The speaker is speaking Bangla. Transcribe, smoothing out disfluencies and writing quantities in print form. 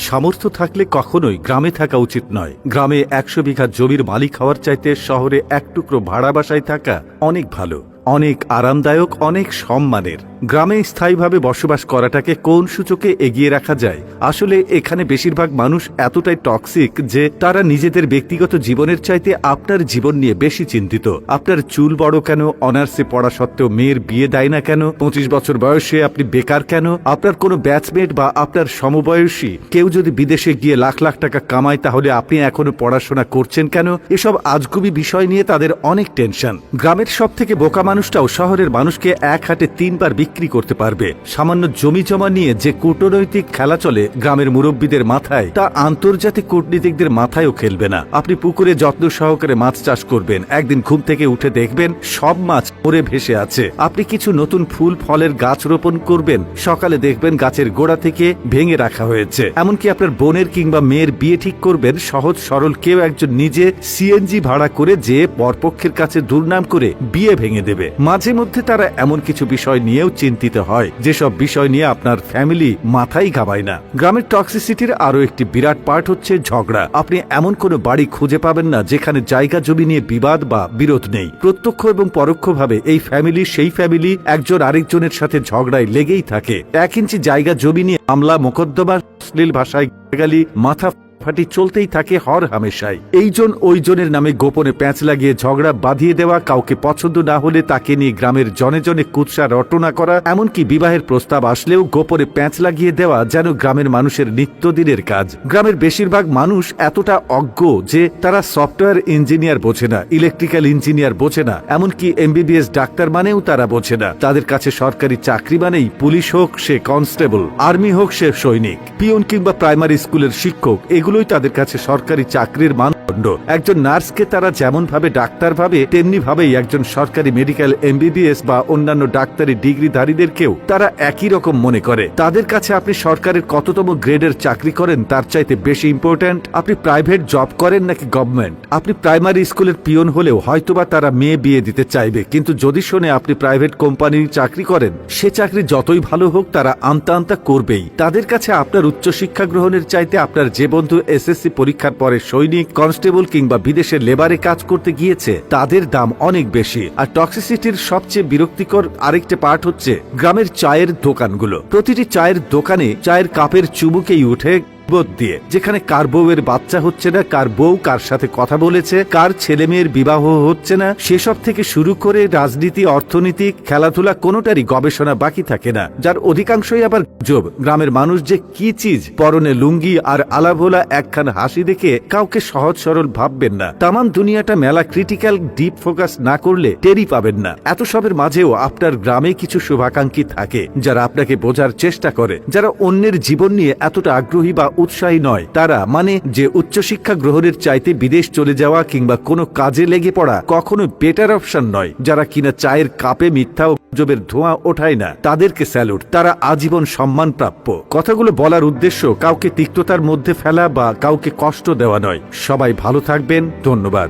সামর্থ্য থাকলে কখনোই গ্রামে থাকা উচিত নয়। গ্রামে ১০০ বিঘা জমির মালিক হওয়ার চাইতে শহরে এক টুকরো ভাড়া বাসায় থাকা অনেক ভালো, অনেক আরামদায়ক, অনেক সম্মানের। গ্রামে স্থায়ীভাবে বসবাস করাটাকে কোন সূচকে এগিয়ে রাখা যায়? আসলে এখানে বেশিরভাগ মানুষ এতটাই টক্সিক যে তারা নিজেদের ব্যক্তিগত জীবনের চাইতে আপনার জীবন নিয়ে বেশি চিন্তিত। আপনার চুল বড় কেন, অনার্সে পড়া সত্ত্বেও মেয়ের বিয়ে দেয় না কেন, ২৫ বছর বয়সে আপনি বেকার কেন, আপনার কোনো ব্যাচমেট বা আপনার সমবয়সী কেউ যদি বিদেশে গিয়ে লাখ লাখ টাকা কামায় তাহলে আপনি এখনো পড়াশোনা করছেন কেন? এসব আজগুবি বিষয় নিয়ে তাদের অনেক টেনশন। গ্রামের সব থেকে বোকা মানুষটাও শহরের মানুষকে এক হাটে ৩ বার বিক্রি করতে পারবে। সামান্য জমি জমা নিয়ে যে কূটনৈতিক খেলা চলে গ্রামের মুরব্বীদের মাথায়, তা আন্তর্জাতিক কূটনীতিকদের মাথায়ও খেলবে না। আপনি পুকুরে যত্ন সহকারে মাছ চাষ করবেন, একদিন ঘুম থেকে উঠে দেখবেন সব মাছ মরে ভেসে আছে। আপনি কিছু নতুন ফুল ফলের গাছ রোপণ করবেন, সকালে দেখবেন গাছের গোড়া থেকে ভেঙে রাখা হয়েছে। এমনকি আপনার বোনের কিংবা মেয়ের বিয়ে ঠিক করবেন, সহজ সরল কেউ একজন নিজে সিএনজি ভাড়া করে যে বরপক্ষের কাছে দুর্নাম করে বিয়ে ভেঙে দেবে। মাঝে মধ্যে তারা এমন কিছু বিষয় নিয়েও চিন্তিত হয় যেসব বিষয় নিয়ে আপনার ফ্যামিলি মাথায় ঘামায় না। গ্রামের টক্সিসিটির আরো একটি বিরাট পার্ট হচ্ছে ঝগড়া। আপনি এমন কোনো বাড়ি খুঁজে পাবেন না যেখানে জায়গা জমি নিয়ে বিবাদ বা বিরোধ নেই। প্রত্যক্ষ এবং পরোক্ষভাবে এই ফ্যামিলি সেই ফ্যামিলি একজন আরেকজনের সাথে ঝগড়ায় লেগেই থাকে। ১ ইঞ্চি জায়গা জমি নিয়ে মামলা মোকদ্দমা, অশ্লীল ভাষায় গালি, মাথা ফাটি চলতেই থাকে হর হামেশাই। এইজন ওইজনের নামে গোপনে প্যাঁচ লাগিয়ে ঝগড়া বাঁধিয়ে দেওয়া, কাউকে পছন্দ না হলে তাকে নিয়ে গ্রামের জনে জনে কুৎসা রটনা করা, এমনকি বিবাহের প্রস্তাব আসলেও গোপনে প্যাঁচ লাগিয়ে দেওয়া যেন গ্রামের মানুষের নিত্যদিনের কাজ। গ্রামের বেশিরভাগ মানুষ এতটা অজ্ঞ যে তারা সফটওয়্যার ইঞ্জিনিয়ার বোঝে না, ইলেকট্রিক্যাল ইঞ্জিনিয়ার বোঝে না, এমনকি এমবিবিএস ডাক্তার মানেও তারা বোঝে না। তাদের কাছে সরকারি চাকরি মানেই পুলিশ হোক সে কনস্টেবল, আর্মি হোক সে সৈনিক, পিয়ন কিংবা প্রাইমারি স্কুলের শিক্ষক, এগুলোই তাদের কাছে সরকারি চাকরির মানদণ্ড। একজন নার্সকে তারা যেমন ভাবে ডাক্তার ভাবে, তেমনি ভাবেই একজন সরকারি মেডিকেল এমবিবিএস বা অন্যান্য ডাক্তারি ডিগ্রিধারীদেরকেও তারা একই রকম মনে করে। তাদের কাছে আপনি সরকারের কততম গ্রেডের চাকরি করেন তার চাইতে বেশি ইম্পর্ট্যান্ট আপনি প্রাইভেট জব করেন নাকি গভর্নমেন্ট। আপনি প্রাইমারি স্কুলের পিয়ন হলেও হয়তোবা তারা মেয়ে বিয়ে দিতে চাইবে, কিন্তু যদি শোনে আপনি প্রাইভেট কোম্পানির চাকরি করেন, সে চাকরি যতই ভালো হোক তারা আমতা আমতা করবেই। তাদের কাছে আপনার উচ্চশিক্ষা গ্রহণের চাইতে আপনার যে বন্ধু এসএসসি পরীক্ষার পরে সৈনিক, কনস্টেবল কিংবা বিদেশের লেবারে কাজ করতে গিয়েছে তাদের দাম অনেক বেশি। আর টক্সিসিটির সবচেয়ে বিরক্তিকর আরেকটা পার্ট হচ্ছে গ্রামের চায়ের দোকানগুলো। প্রতিটি চায়ের দোকানে চায়ের কাপের চুমুকেই উঠে দিয়ে, যেখানে কার বউয়ের বাচ্চা হচ্ছে না, কার বউ কার সাথে কথা বলেছে, কার ছেলে মেয়ের বিবাহ হচ্ছে না, সেসব থেকে শুরু করে রাজনীতি, অর্থনীতি, খেলাধুলা কোনোটারই গবেষণা বাকি থাকে না, যার অধিকাংশই আবার গুজব। গ্রামের মানুষ যে কি চিজ, পরনে লুঙ্গি আর আলাভোলা একখান হাসি দেখে কাউকে সহজ সরল ভাববেন না। তামান দুনিয়াটা মেলা ক্রিটিক্যাল ডিপ ফোকাস না করলে টেরই পাবেন না। এত সবের মাঝেও আপনার গ্রামে কিছু শুভাকাঙ্ক্ষী থাকে যারা আপনাকে বোঝার চেষ্টা করে, যারা অন্যের জীবন নিয়ে এতটা আগ্রহী বা উৎসাহী নয়। তারা মানে যে উচ্চশিক্ষা গ্রহণের চাইতে বিদেশ চলে যাওয়া কিংবা কোনো কাজে লেগে পড়া কখনো বেটার অপশন নয়। যারা কিনা চায়ের কাপে মিথ্যা ও গুজবের ধোঁয়া ওঠায় না, তাদেরকে স্যালুট। তারা আজীবন সম্মান প্রাপ্য। কথাগুলো বলার উদ্দেশ্য কাউকে তিক্ততার মধ্যে ফেলা বা কাউকে কষ্ট দেওয়া নয়। সবাই ভালো থাকবেন, ধন্যবাদ।